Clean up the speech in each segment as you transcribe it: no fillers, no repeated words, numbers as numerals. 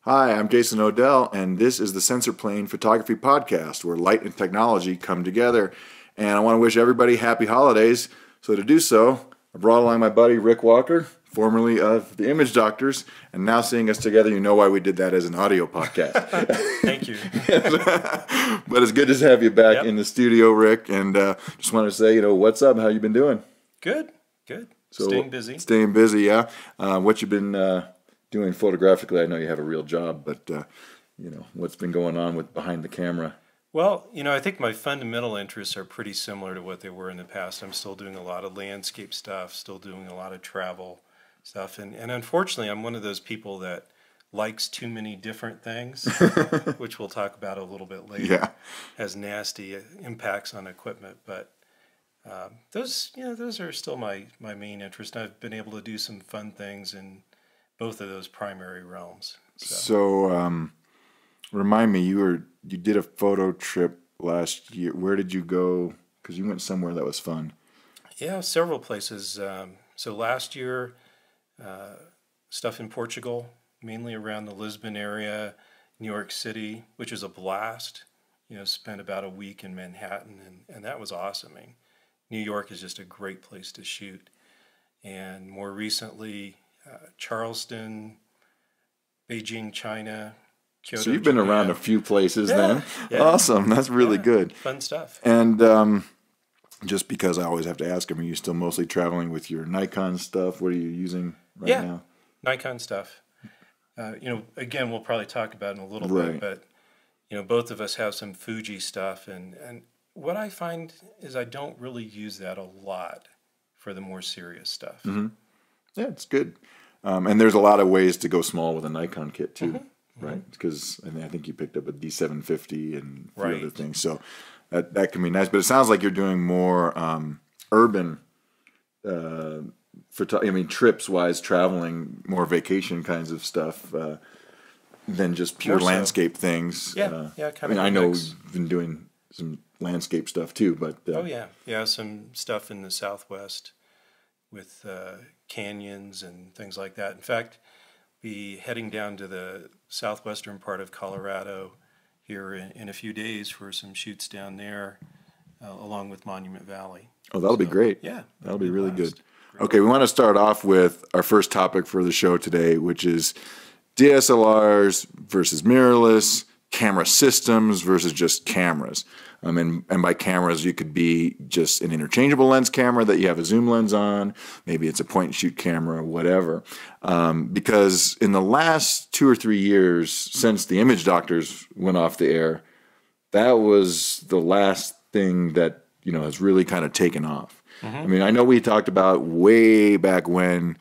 Hi, I'm Jason Odell, and this is the Sensor Plane Photography Podcast, where light and technology come together. And I want to wish everybody happy holidays. So to do so, I brought along my buddy Rick Walker, formerly of the Image Doctors, and now seeing us together, you know why we did that as an audio podcast. Thank you. But it's good to have you back in the studio, Rick, and just want to say, what's up? How you been doing? Good. So, staying busy. Staying busy, yeah. What you been doing photographically? I know you have a real job, but what's been going on with behind the camera? Well, I think my fundamental interests are pretty similar to what they were in the past. I'm still doing a lot of landscape stuff, still doing a lot of travel stuff, and unfortunately, I'm one of those people that likes too many different things, which we'll talk about a little bit later. Yeah, has nasty impacts on equipment, but those are still my main interest. I've been able to do some fun things in both of those primary realms. So remind me, you did a photo trip last year. Where did you go? Because you went somewhere that was fun. Yeah, several places. So last year, stuff in Portugal, mainly around the Lisbon area, New York City, which was a blast. Spent about a week in Manhattan, and that was awesome. I mean, New York is just a great place to shoot. And more recently, Charleston, Beijing, China, Kyoto, so you've been Japan. around a few places then. Yeah. Awesome. That's really good. Fun stuff. And just because I always have to ask them, are you still mostly traveling with your Nikon stuff? What are you using right now? Nikon stuff. Again, we'll probably talk about it in a little bit, but both of us have some Fuji stuff, and what I find is I don't really use that a lot for the more serious stuff. Mm-hmm. Yeah, it's good. And there's a lot of ways to go small with a Nikon kit too, right? Because I think you picked up a D750 and a few other things. So that can be nice. But it sounds like you're doing more urban, trips-wise, traveling, more vacation kinds of stuff than just pure landscape things. Yeah, I know you've been doing some landscape stuff too, but... some stuff in the Southwest with canyons and things like that. In fact, be heading down to the southwestern part of Colorado here in a few days for some shoots down there, along with Monument Valley. Oh, that'll be great. Yeah. That'll be really good. Okay, we want to start off with our first topic for the show today, which is DSLRs versus mirrorless, camera systems versus just cameras. And by cameras, you could be just an interchangeable lens camera that you have a zoom lens on. Maybe it's a point and shoot camera, whatever. Because in the last 2 or 3 years since the Image Doctors went off the air, that was the last thing that has really kind of taken off. Mm-hmm. I mean, I know we talked about way back when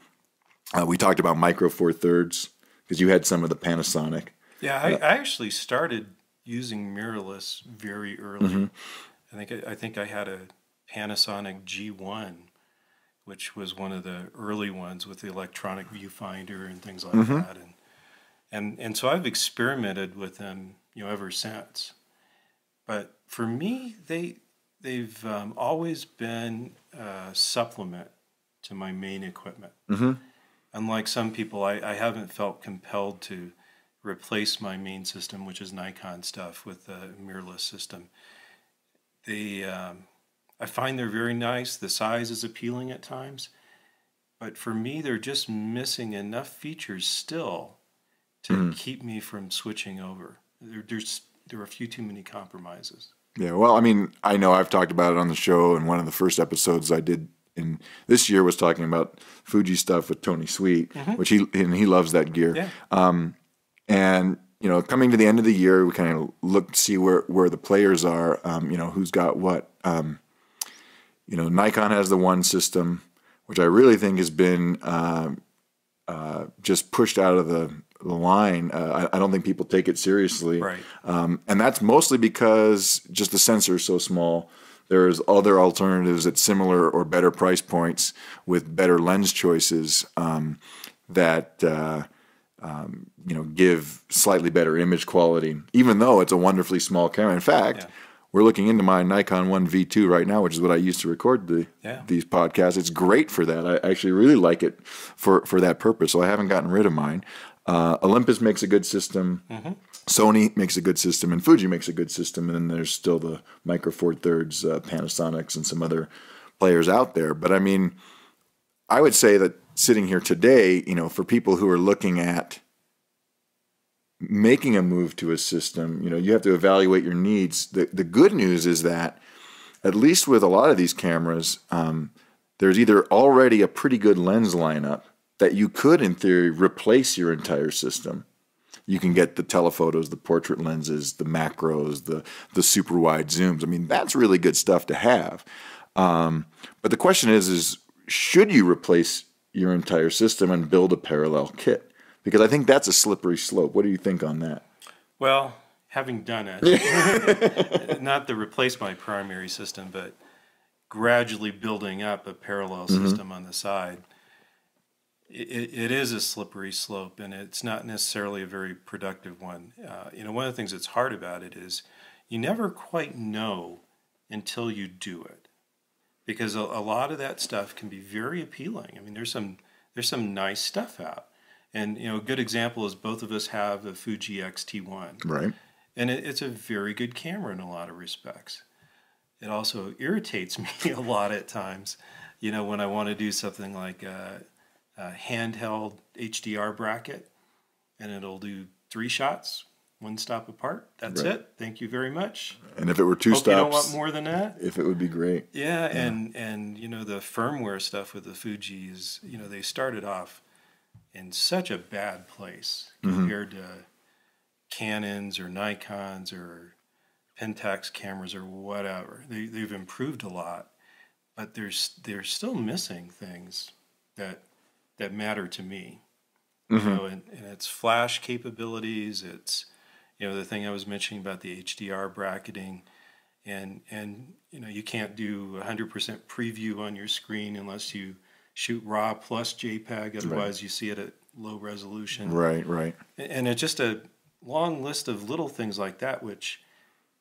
we talked about micro four thirds because you had some of the Panasonic. Yeah, I actually started using mirrorless very early. Mm-hmm. I think I had a Panasonic G1, which was one of the early ones with the electronic viewfinder and things like that. And so I've experimented with them, ever since. But for me, they've always been a supplement to my main equipment. Mm-hmm. Unlike some people, I haven't felt compelled to replace my main system, which is Nikon stuff, with a mirrorless system. I find they're very nice. The size is appealing at times, but for me, they're just missing enough features still to keep me from switching over. There are a few too many compromises. Yeah, well, I mean, I know I've talked about it on the show, and one of the first episodes I did in this year was talking about Fuji stuff with Tony Sweet, which he loves that gear. Yeah. And, coming to the end of the year, we kind of look to see where the players are, who's got what. Nikon has the one system, which I really think has been just pushed out of the line. I don't think people take it seriously. Right. And that's mostly because just the sensor is so small. There's other alternatives at similar or better price points with better lens choices that give slightly better image quality, even though it's a wonderfully small camera. In fact, we're looking into my Nikon 1V2 right now, which is what I use to record these podcasts. It's great for that. I actually really like it for that purpose, so I haven't gotten rid of mine. Olympus makes a good system. Sony makes a good system, and Fuji makes a good system. And then there's still the Micro Four Thirds, Panasonics, and some other players out there. But I mean, I would say that sitting here today, for people who are looking at making a move to a system, you have to evaluate your needs. The good news is that, at least with a lot of these cameras, there's either already a pretty good lens lineup that you could, in theory, replace your entire system. You can get the telephotos, the portrait lenses, the macros, the super wide zooms. I mean, that's really good stuff to have. But the question is should you replace your entire system and build a parallel kit? Because I think that's a slippery slope. What do you think on that? Well, having done it, not to replace my primary system, but gradually building up a parallel system on the side, it is a slippery slope, and it's not necessarily a very productive one. One of the things that's hard about it is you never quite know until you do it, because a lot of that stuff can be very appealing. I mean, there's some nice stuff out, and a good example is both of us have a Fuji X-T1, right? And it's a very good camera in a lot of respects. It also irritates me a lot at times, when I want to do something like a handheld HDR bracket, and it'll do 3 shots, 1 stop apart. That's it. Thank you very much. And if it were 2 stops, you don't want more than that. If it would be great. Yeah. And the firmware stuff with the Fuji is, they started off in such a bad place compared to Canons or Nikons or Pentax cameras or whatever. They've improved a lot, but they're still missing things that matter to me. And it's flash capabilities. It's the thing I was mentioning about the HDR bracketing, and you can't do 100% preview on your screen unless you shoot RAW plus JPEG. Otherwise, you see it at low resolution. Right. And it's just a long list of little things like that. Which,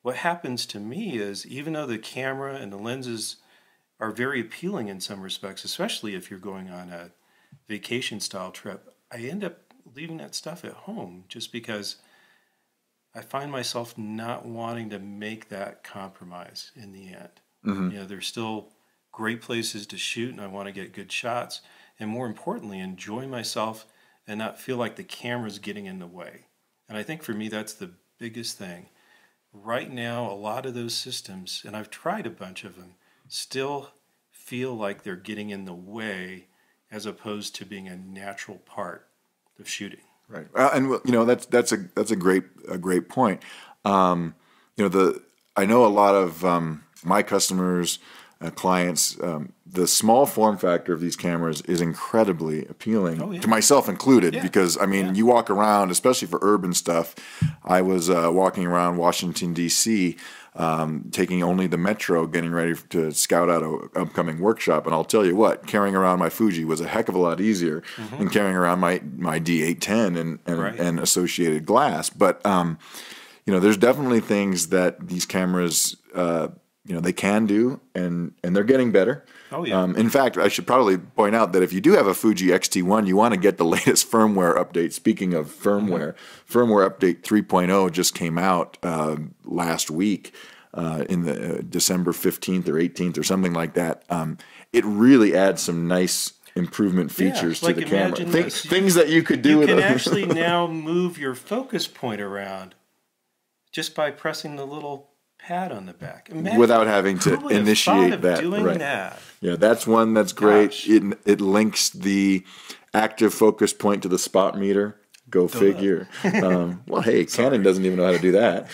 what happens to me is, even though the camera and the lenses are very appealing in some respects, especially if you're going on a vacation style trip, I end up leaving that stuff at home just because I find myself not wanting to make that compromise in the end. There's still great places to shoot, and I want to get good shots, and more importantly, enjoy myself and not feel like the camera's getting in the way. And I think for me, that's the biggest thing. Right now, a lot of those systems, and I've tried a bunch of them, still feel like they're getting in the way as opposed to being a natural part of shooting. Right, and that's a great point. I know a lot of my customers, clients, the small form factor of these cameras is incredibly appealing to myself included. Because you walk around, especially for urban stuff. I was walking around Washington D.C. Taking only the Metro, getting ready to scout out an upcoming workshop. And I'll tell you what, carrying around my Fuji was a heck of a lot easier than carrying around my D810 and associated glass. But, there's definitely things that these cameras, they can do, and they're getting better. In fact, I should probably point out that if you do have a Fuji X-T1, you want to get the latest firmware update. Speaking of firmware, firmware update 3.0 just came out last week in the December 15th or 18th or something like that. It really adds some nice improvement features to the camera. Things that you could do. You can actually now move your focus point around just by pressing the little pad on the back. Imagine without having to initiate that. That. Yeah, that's one that's great. It links the active focus point to the spot meter. Go figure. Well, hey, Canon doesn't even know how to do that.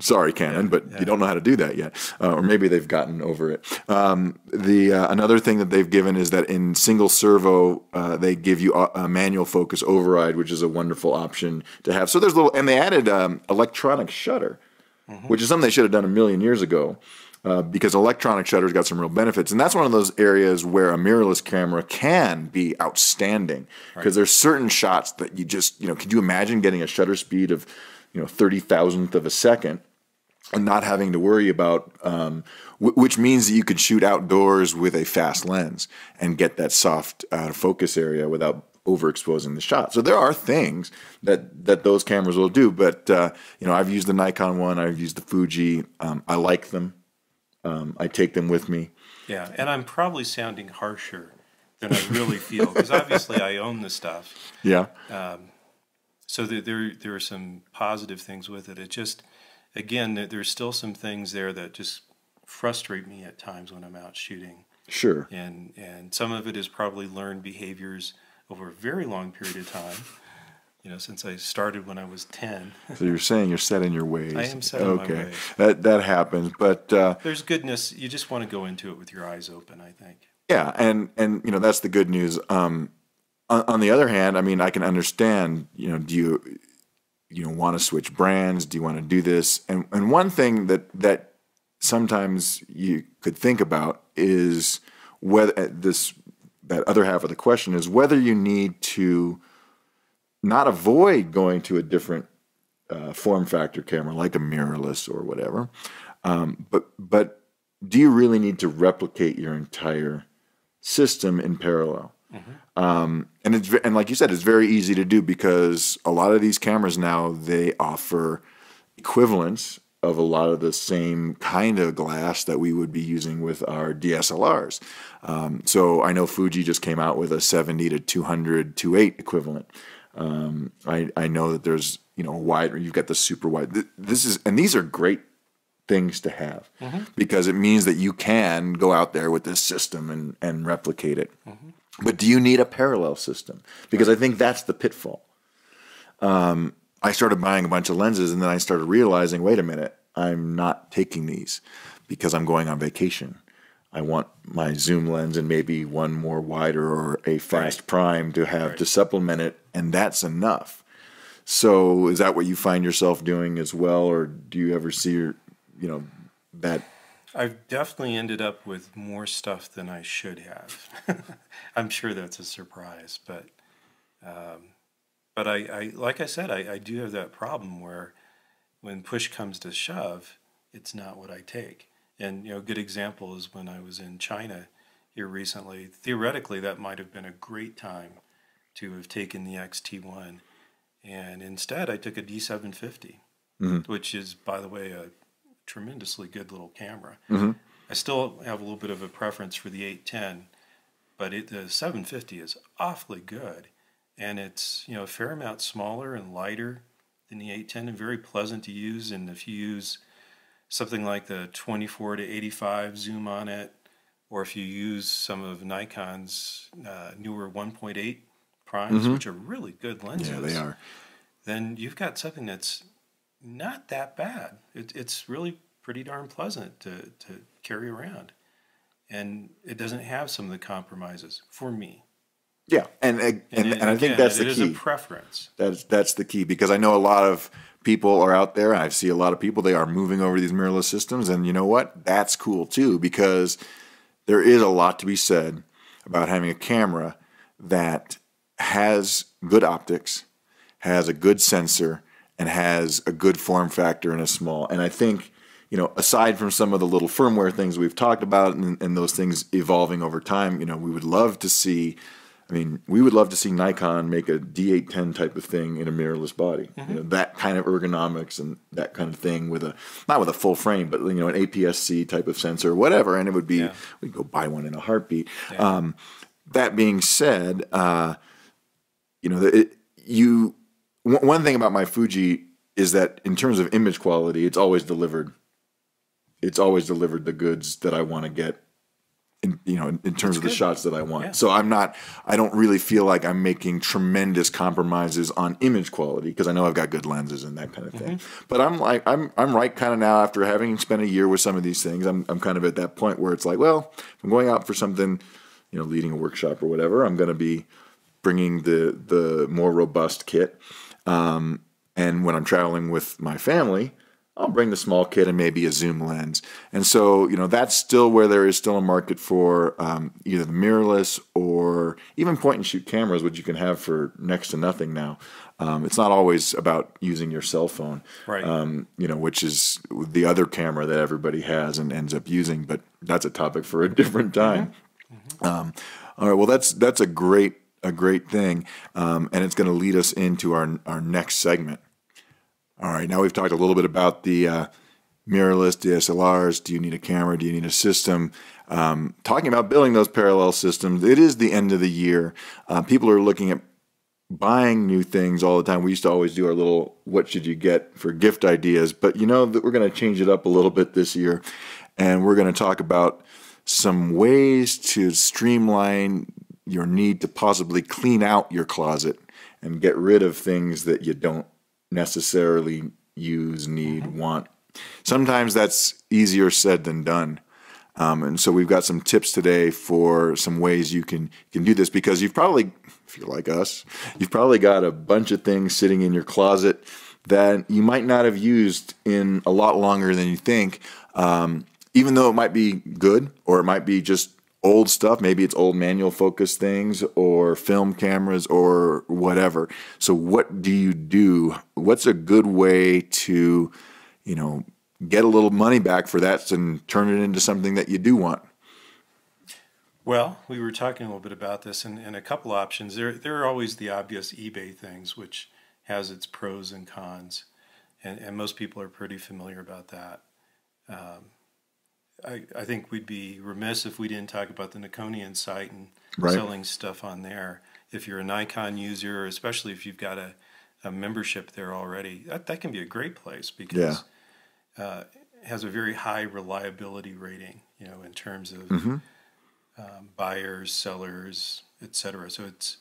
Sorry, Canon, but you don't know how to do that yet. Or maybe they've gotten over it. Another thing that they've given is that in single servo, they give you a manual focus override, which is a wonderful option to have. So there's and they added electronic shutter, which is something they should have done a million years ago. Because electronic shutter's got some real benefits. And that's one of those areas where a mirrorless camera can be outstanding. Because there's certain shots that you just, could you imagine getting a shutter speed of, 30,000th of a second and not having to worry about, which means that you could shoot outdoors with a fast lens and get that soft focus area without overexposing the shot. So there are things that those cameras will do. But I've used the Nikon one. I've used the Fuji. I like them. I take them with me. Yeah, and I'm probably sounding harsher than I really feel because obviously I own the stuff. Yeah. So there are some positive things with it. It just, again, there's still some things there that just frustrate me at times when I'm out shooting. Sure. And some of it is probably learned behaviors over a very long period of time. Since I started when I was 10. So you're saying you're set in your ways. I am set in my ways. That happens, but there's goodness. You just want to go into it with your eyes open, I think. Yeah, and that's the good news. On the other hand, I mean, I can understand. Do you want to switch brands? Do you want to do this? And one thing that sometimes you could think about is whether that other half of the question is whether you need to not avoid going to a different form factor camera like a mirrorless or whatever, but do you really need to replicate your entire system in parallel? Mm-hmm. And like you said, it's very easy to do because a lot of these cameras now, they offer equivalents of a lot of the same kind of glass that we would be using with our DSLRs. So I know Fuji just came out with a 70 to 200 2.8 equivalent. I know that there's wide. You've got the super wide. These are great things to have because it means that you can go out there with this system and replicate it. Mm-hmm. But do you need a parallel system? Because I think that's the pitfall. I started buying a bunch of lenses and then I started realizing, wait a minute, I'm not taking these because I'm going on vacation. I want my zoom lens and maybe one more wider or a fast prime to have to supplement it, and that's enough. So is that what you find yourself doing as well, or do you ever see that? I've definitely ended up with more stuff than I should have. I'm sure that's a surprise, but I like I said, I do have that problem where when push comes to shove, it's not what I take. And, a good example is when I was in China here recently. Theoretically, that might have been a great time to have taken the XT1. And instead, I took a D750, which is, by the way, a tremendously good little camera. Mm-hmm. I still have a little bit of a preference for the 810, but the 750 is awfully good. And it's, a fair amount smaller and lighter than the 810 and very pleasant to use. And if you use something like the 24 to 85 zoom on it, or if you use some of Nikon's newer 1.8 primes, which are really good lenses. Yeah, they are. Then you've got something that's not that bad. It's really pretty darn pleasant to carry around. And it doesn't have some of the compromises for me. Yeah, and I think that's the key. It is a preference. That's the key, because I know a lot of people are out there, and I see a lot of people, they are moving over to these mirrorless systems, and you know what? That's cool too, because there is a lot to be said about having a camera that has good optics, has a good sensor, and has a good form factor in a small. And I think, aside from some of the little firmware things we've talked about and those things evolving over time, we would love to see. We would love to see Nikon make a D810 type of thing in a mirrorless body. Mm-hmm. That kind of ergonomics and that kind of thing not with a full frame, but an APS-C type of sensor, whatever. And it would be, we'd go buy one in a heartbeat. Yeah. That being said, one thing about my Fuji is that in terms of image quality, it's always delivered the goods that I want to get. In terms of the shots that I want. Yeah. So I don't really feel like I'm making tremendous compromises on image quality, because I know I've got good lenses and that kind of thing. Mm-hmm. But I'm right kind of now, after having spent a year with some of these things, I'm kind of at that point where it's like, well, if I'm going out for something, leading a workshop or whatever, I'm going to be bringing the more robust kit. And when I'm traveling with my family, I'll bring the small kit and maybe a zoom lens. And so, that's still where there is still a market for either the mirrorless or even point-and-shoot cameras, which you can have for next to nothing now. It's not always about using your cell phone, right? Which is the other camera that everybody has and ends up using. But that's a topic for a different time. Mm-hmm. All right, well, that's a great a great thing, and it's going to lead us into our next segment. All right, now we've talked a little bit about the mirrorless DSLRs. Do you need a camera? Do you need a system? Talking about building those parallel systems, it is the end of the year. People are looking at buying new things all the time. We used to always do our little what should you get for gift ideas, but you know that we're going to change it up a little bit this year, and we're going to talk about some ways to streamline your need to possibly clean out your closet and get rid of things that you don't necessarily use, need, want. Sometimes that's easier said than done. And so we've got some tips today for some ways you can do this, because you've probably, if you're like us, you've probably got a bunch of things sitting in your closet that you might not have used in a lot longer than you think, even though it might be good or it might be just old stuff. Maybe it's old manual focus things or film cameras or whatever. So what do you do? What's a good way to, get a little money back for that and turn it into something that you do want? Well, we were talking a little bit about this, and a couple options. There are always the obvious eBay things, which has its pros and cons, and most people are pretty familiar about that. I think we'd be remiss if we didn't talk about the Nikonian site and selling stuff on there. If you're a Nikon user, especially if you've got a membership there already, that can be a great place, because it has a very high reliability rating, in terms of buyers, sellers, etc. So it's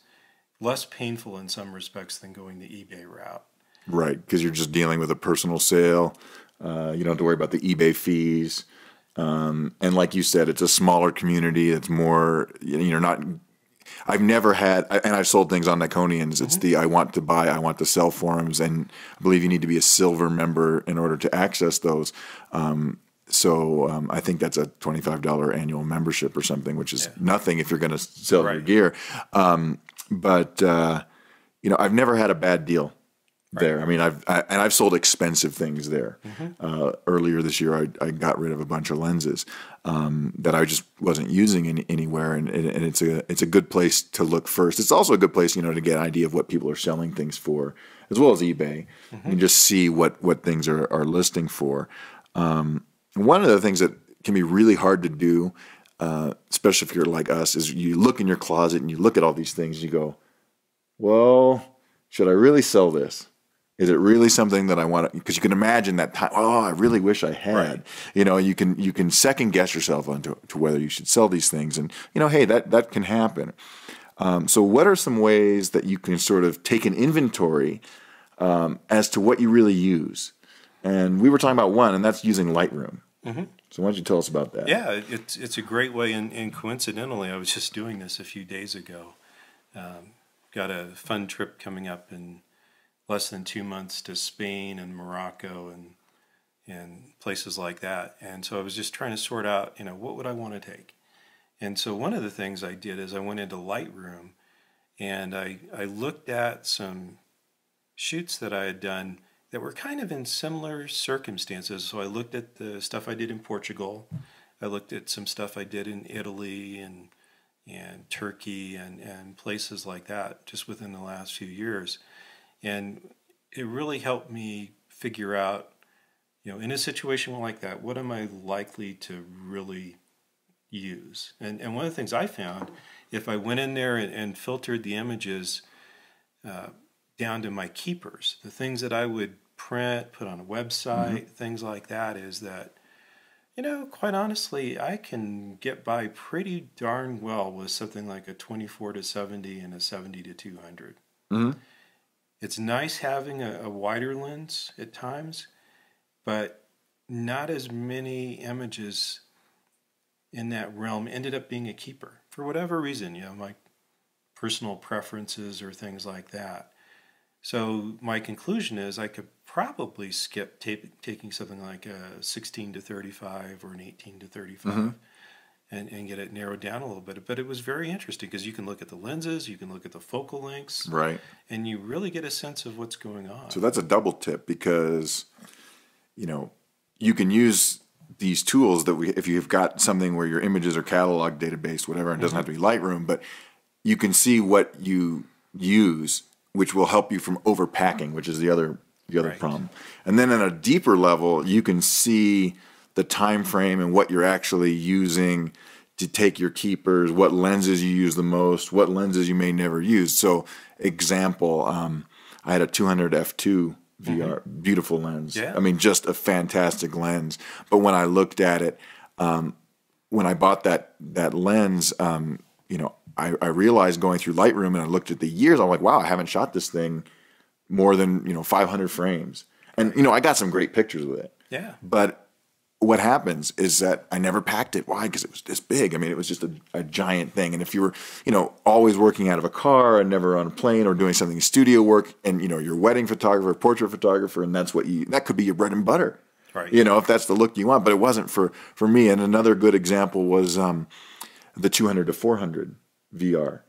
less painful in some respects than going the eBay route. Right, because you're just dealing with a personal sale. You don't have to worry about the eBay fees. And like you said, it's a smaller community. It's more, not. I've never had, and I've sold things on Nikonians. It's the I want to buy, I want to sell forums, and I believe you need to be a silver member in order to access those. So I think that's a $25 annual membership or something, which is nothing if you're going to sell your gear. But I've never had a bad deal there. I mean, I've sold expensive things there. Earlier this year, I got rid of a bunch of lenses that I just wasn't using anywhere, and it's a good place to look first. It's also a good place, to get an idea of what people are selling things for, as well as eBay, and just see what things are listing for. One of the things that can be really hard to do, especially if you're like us, is you look in your closet and you look at all these things and you go, well, should I really sell this? Is it really something that I want to? Because you can imagine that time. Oh, I really wish I had. You can second guess yourself onto whether you should sell these things, and hey, that can happen. So, what are some ways that you can sort of take an inventory as to what you really use? And we were talking about one, and that's using Lightroom. So, why don't you tell us about that? Yeah, it's a great way, and coincidentally, I was just doing this a few days ago. Got a fun trip coming up in less than 2 months to Spain and Morocco and places like that. And so I was just trying to sort out, what would I want to take? And so one of the things I did is I went into Lightroom and I looked at some shoots that I had done that were kind of in similar circumstances. So I looked at the stuff I did in Portugal. I looked at some stuff I did in Italy and Turkey and places like that just within the last few years. And it really helped me figure out, in a situation like that, what am I likely to really use? And one of the things I found, if I went in there and filtered the images down to my keepers, the things that I would print, put on a website, things like that, is that, quite honestly, I can get by pretty darn well with something like a 24-70 and a 70-200. It's nice having a wider lens at times, but not as many images in that realm ended up being a keeper for whatever reason, my personal preferences or things like that. So my conclusion is I could probably skip taking something like a 16-35 or an 18-35 and get it narrowed down a little bit. But it was very interesting because you can look at the lenses, you can look at the focal lengths, and you really get a sense of what's going on. So that's a double tip, because you can use these tools that if you've got something where your images are catalog database, whatever, it doesn't have to be Lightroom, but you can see what you use, which will help you from overpacking, which is the other Right. problem. And then at a deeper level, you can see the time frame and what you're actually using to take your keepers, what lenses you use the most, what lenses you may never use. So, example, I had a 200 f2 VR, beautiful lens. Yeah. I mean, just a fantastic lens. But when I looked at it, when I bought that lens, I realized going through Lightroom and I looked at the years, I'm like, wow, I haven't shot this thing more than 500 frames, and I got some great pictures with it. Yeah. But what happens is that I never packed it. Why? Because it was this big. I mean, it was just a giant thing. And if you were, always working out of a car and never on a plane or doing something studio work, and you're a wedding photographer, portrait photographer, and that could be your bread and butter. Right. If that's the look you want. But it wasn't for me. And another good example was the 200 to 400 VR.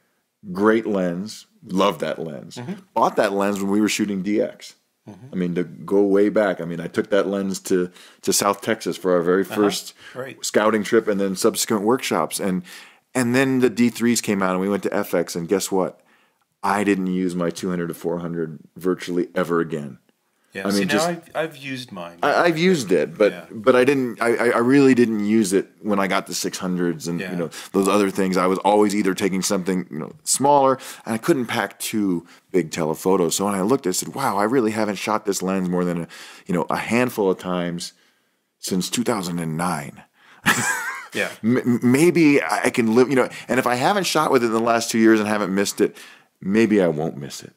Great lens. Loved that lens. Bought that lens when we were shooting DX. I mean, to go way back. I mean, I took that lens to South Texas for our very first scouting trip and then subsequent workshops. And then the D3s came out and we went to FX, and guess what? I didn't use my 200 to 400 virtually ever again. Yeah, I mean, I've used mine. I've used it, but I didn't. I really didn't use it when I got the 600s and those other things. I was always either taking something smaller, and I couldn't pack two big telephotos. So when I looked, I said, "Wow, I really haven't shot this lens more than a handful of times since 2009." Yeah, Maybe I can live. And if I haven't shot with it in the last 2 years and haven't missed it, maybe I won't miss it.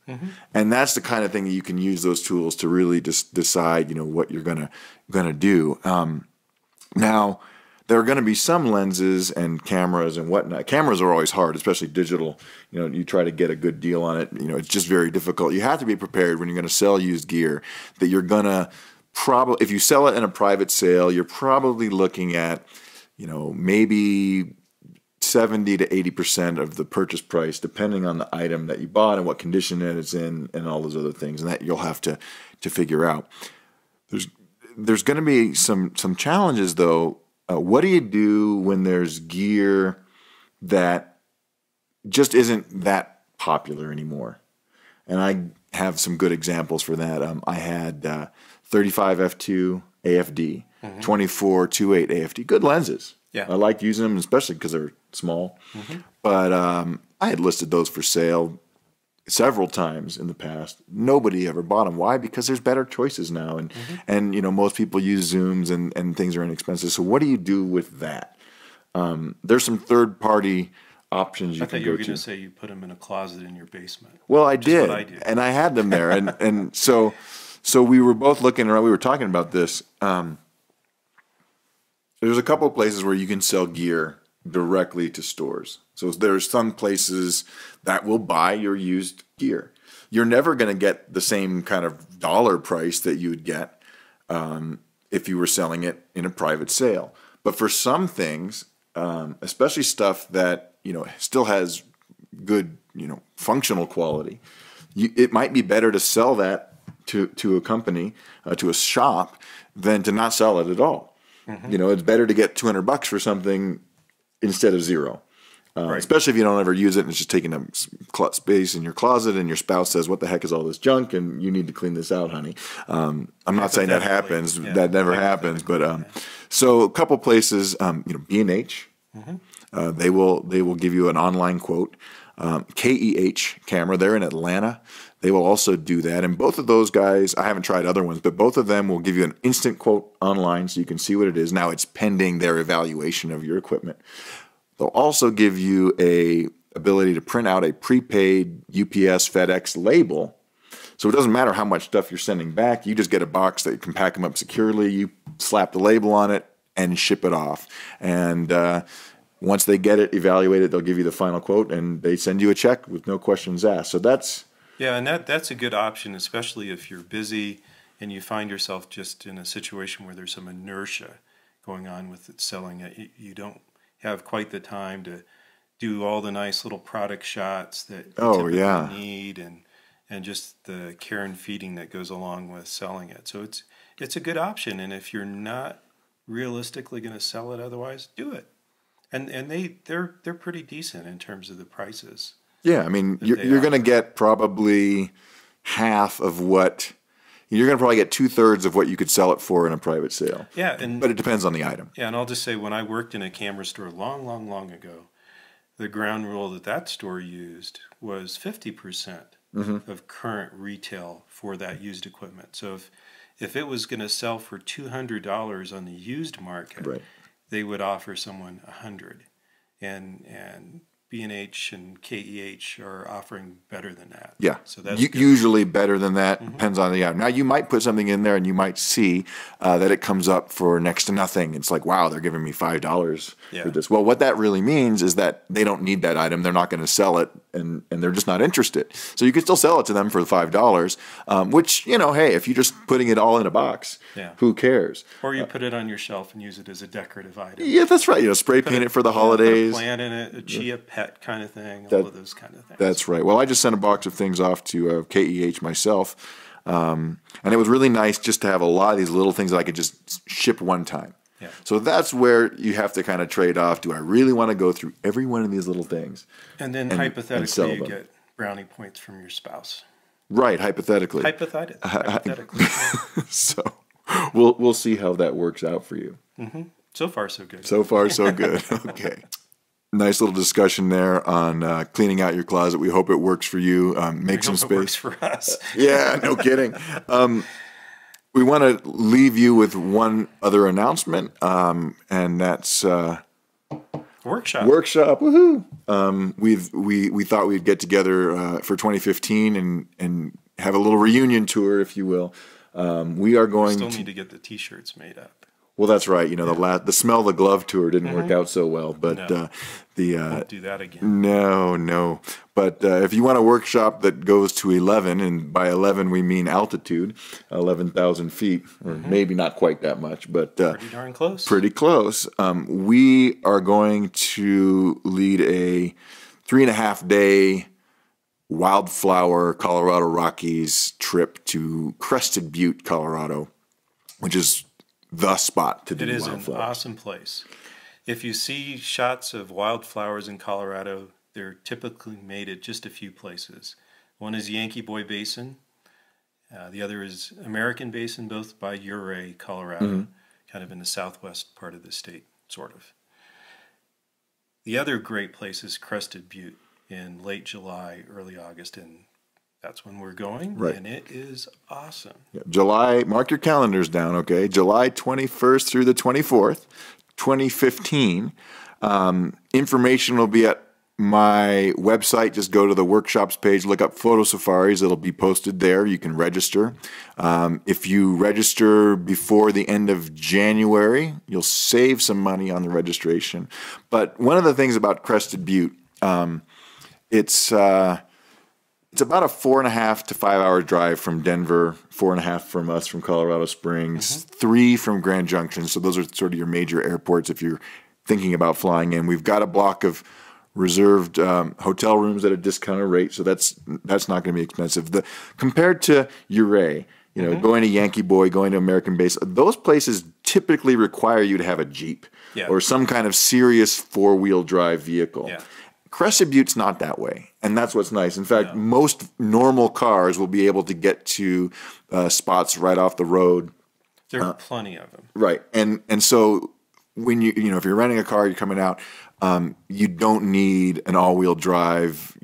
And that's the kind of thing that you can use those tools to really just decide, what you're gonna do. Now, there are going to be some lenses and cameras and whatnot. Cameras are always hard, especially digital. You try to get a good deal on it. It's just very difficult. You have to be prepared when you're going to sell used gear that you're going to if you sell it in a private sale, you're probably looking at, maybe 70 to 80% of the purchase price, depending on the item that you bought and what condition it is in, and all those other things, and that you'll have to figure out. There's going to be some challenges though. What do you do when there's gear that just isn't that popular anymore? And I have some good examples for that. I had 35 f2 AFD, 24 2.8 AFD, good lenses. Yeah. I liked using them, especially because they're small. But I had listed those for sale several times in the past. Nobody ever bought them. Why? Because there's better choices now, and most people use zooms and things are inexpensive. So what do you do with that? There's some third-party options you I thought can you go were to. going to say you put them in a closet in your basement. Well, I did, what I do. and I had them there, and so we were both looking around. We were talking about this. There's a couple of places where you can sell gear directly to stores. So there's some places that will buy your used gear. You're never going to get the same kind of dollar price that you would get if you were selling it in a private sale. But for some things, especially stuff that still has good functional quality, it might be better to sell that to a company, to a shop, than to not sell it at all. It's better to get $200 for something instead of zero. Especially if you don't ever use it and it's just taking up space in your closet and your spouse says, "What the heck is all this junk?" and you need to clean this out, honey. I'm not saying that happens. That never happens. But so a couple places, B&H, they will give you an online quote. KEH Camera, they're in Atlanta. They will also do that. And both of those guys, I haven't tried other ones, but both of them will give you an instant quote online so you can see what it is. Now it's pending their evaluation of your equipment. They'll also give you a ability to print out a prepaid UPS FedEx label. So it doesn't matter how much stuff you're sending back. You just get a box that you can pack them up securely. You slap the label on it and ship it off. And once they get it, evaluate it, they'll give you the final quote and they send you a check with no questions asked. So that's... Yeah, and that's a good option, especially if you're busy and you find yourself just in a situation where there's some inertia going on with it, selling it. You don't have quite the time to do all the nice little product shots that you typically need, and just the care and feeding that goes along with selling it. So it's a good option, and if you're not realistically going to sell it otherwise, do it. And they're pretty decent in terms of the prices. Yeah, I mean, you're going to get probably half of what you're going to probably get 2/3 of what you could sell it for in a private sale. Yeah, but it depends on the item. Yeah, and I'll just say when I worked in a camera store long, long, long ago, the ground rule that store used was 50% of current retail for that used equipment. So if it was going to sell for $200 on the used market, right, they would offer someone $100, and B&H and KEH are offering better than that. Yeah, so that's usually better than that. Depends on the item. Now you might put something in there and you might see that it comes up for next to nothing. It's like, wow, they're giving me $5 for this. Well, what that really means is that they don't need that item. They're not going to sell it, and they're just not interested. So you can still sell it to them for $5, which, hey, if you're just putting it all in a box, who cares? Or you put it on your shelf and use it as a decorative item. Yeah, that's right. Spray paint it for the holidays. Put a plant in it, a chia pet kind of thing, all of those kind of things. That's right. Well, I just sent a box of things off to KEH myself, and it was really nice just to have a lot of these little things that I could just ship one time. Yeah. So that's where you have to kind of trade off. Do I really want to go through every one of these little things? And then hypothetically, you get brownie points from your spouse. Right, hypothetically. Hypothetically. So we'll see how that works out for you. Mm-hmm. So far, so good. So far, so good. Okay. Nice little discussion there on cleaning out your closet. We hope it works for you. Make some space. It works for us. Yeah, no kidding. We want to leave you with one other announcement, and that's Workshop. Woohoo! We thought we'd get together for 2015 and have a little reunion tour, if you will. We are going. Still need to get the T-shirts made up. Well, that's right. The Smell the Glove tour didn't work out so well, but won't do that again. No. But if you want a workshop that goes to 11, and by 11 we mean altitude, 11,000 feet, or maybe not quite that much, but pretty darn close. Pretty close. We are going to lead a 3.5-day wildflower Colorado Rockies trip to Crested Butte, Colorado, which is the spot to do wildflowers. It is an awesome place. If you see shots of wildflowers in Colorado, they're typically made at just a few places. One is Yankee Boy Basin. The other is American Basin, both by Ouray, Colorado, kind of in the southwest part of the state, sort of. The other great place is Crested Butte in late July, early August, and that's when we're going, and it is awesome. Yeah, July, mark your calendars down, okay? July 21st through the 24th, 2015. Information will be at my website. Just go to the workshops page, look up Photo Safaris. It'll be posted there. You can register. If you register before the end of January, you'll save some money on the registration. But one of the things about Crested Butte, it's about a 4.5 to 5 hour drive from Denver, 4.5 from us from Colorado Springs, 3 from Grand Junction. So those are sort of your major airports if you're thinking about flying in. We've got a block of reserved hotel rooms at a discounted rate, so that's not going to be expensive. Compared to Ouray, going to Yankee Boy, going to American Base, those places typically require you to have a Jeep or some kind of serious 4-wheel drive vehicle. Yeah. Crested Butte's not that way, and that's what's nice. In fact, most normal cars will be able to get to spots right off the road. There are plenty of them. Right, and so when if you're renting a car, you're coming out, you don't need an all-wheel drive,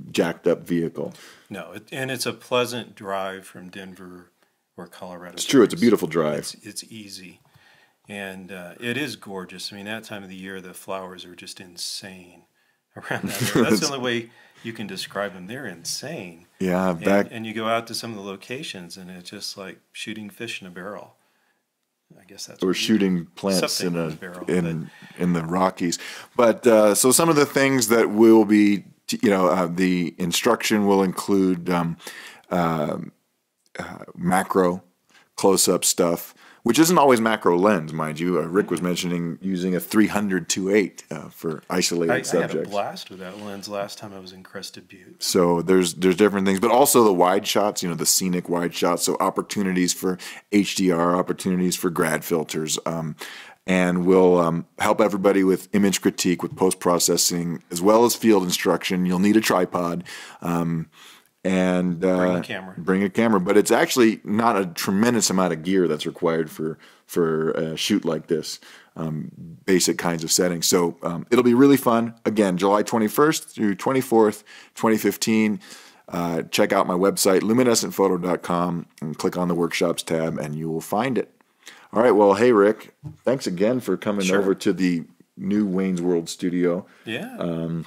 jacked up vehicle. No, and it's a pleasant drive from Denver or Colorado. It's true. It's a beautiful drive. It's easy, and it is gorgeous. I mean, that time of the year, the flowers are just insane around that area. That's the only way you can describe them. They're insane. Yeah, and you go out to some of the locations, and it's just like shooting fish in a barrel. I guess that's or shooting plants in the Rockies. But so some of the things that will be, the instruction will include macro, close-up stuff, which isn't always macro lens, mind you. Rick was mentioning using a 300-2.8 for isolated subjects. I had a blast with that lens last time I was in Crested Butte. So there's different things, but also the wide shots, the scenic wide shots. So opportunities for HDR, opportunities for grad filters, and we'll help everybody with image critique, with post-processing, as well as field instruction. You'll need a tripod. And bring a camera. But it's actually not a tremendous amount of gear that's required for a shoot like this, basic kinds of settings. So it'll be really fun. Again, July 21st through 24th, 2015. Check out my website, luminescentphoto.com, and click on the workshops tab, and you will find it. All right. Well, hey, Rick, thanks again for coming over to the new Wayne's World studio. Yeah.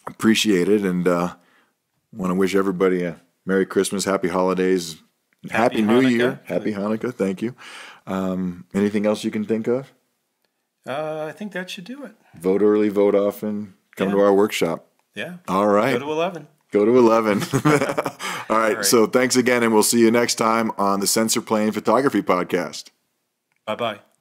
Appreciate it. And want to wish everybody a Merry Christmas, Happy Holidays, Happy New Year, Happy Hanukkah. Thank you. Anything else you can think of? I think that should do it. Vote early, vote often. Come to our workshop. Yeah. All right. Go to 11. Go to 11. All right. So thanks again, and we'll see you next time on the Sensor Plane Photography Podcast. Bye-bye.